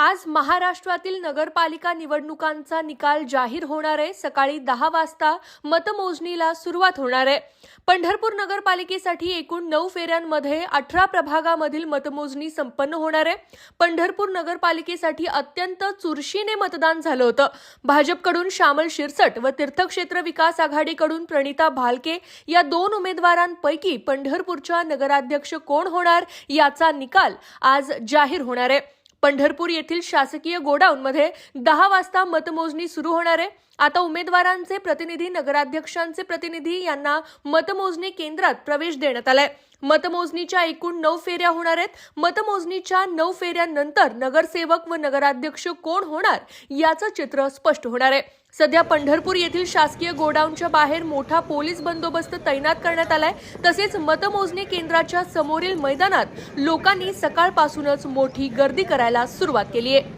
आज महाराष्ट्रातील नगरपालिका निवडणुकांचा निकाल जाहीर होणार आहे। सकाळी 10 वाजता मतमोजणीला सुरुवात होणार आहे। पंढरपूर नगरपालिकेसाठी एकूण 9 फेऱ्यांमध्ये 18 प्रभागामधील मतमोजणी संपन्न होणार आहे। पंढरपूर नगरपालिकेसाठी अत्यंत चुरशीने मतदान झालं होतं। भाजपकडून श्यामल शिरसट व तीर्थक्षेत्र विकास आघाडीकडून प्रणिता भालके या 2 उमेदवारांपैकी पंढरपूरच्या नगराध्यक्ष कोण होणार याचा निकाल आज जाहीर होणार आहे। पंढरपूर येथील शासकीय गोडाऊनमध्ये 10 वाजता मतमोजणी सुरू होणार आहे। आता उमेदवारांचे प्रतिनिधी, नगराध्यक्षांचे प्रतिनिधी यांना मतमोजणी केंद्रात प्रवेश देण्यात आलाय। मतमोजणीच्या एकूण 9 फेऱ्या होणार आहेत। मतमोजणीच्या 9 फेऱ्यांनंतर नगरसेवक व नगराध्यक्ष कोण होणार याचं चित्र स्पष्ट होणार आहे। सध्या पंढरपूर येथील शासकीय गोडाऊनच्या बाहेर मोठा पोलीस बंदोबस्त तैनात करण्यात आलाय। तसेच मतमोजणी केंद्राच्या समोरील मैदानात लोकांनी सकाळपासूनच मोठी गर्दी करायला सुरुवात केली आहे।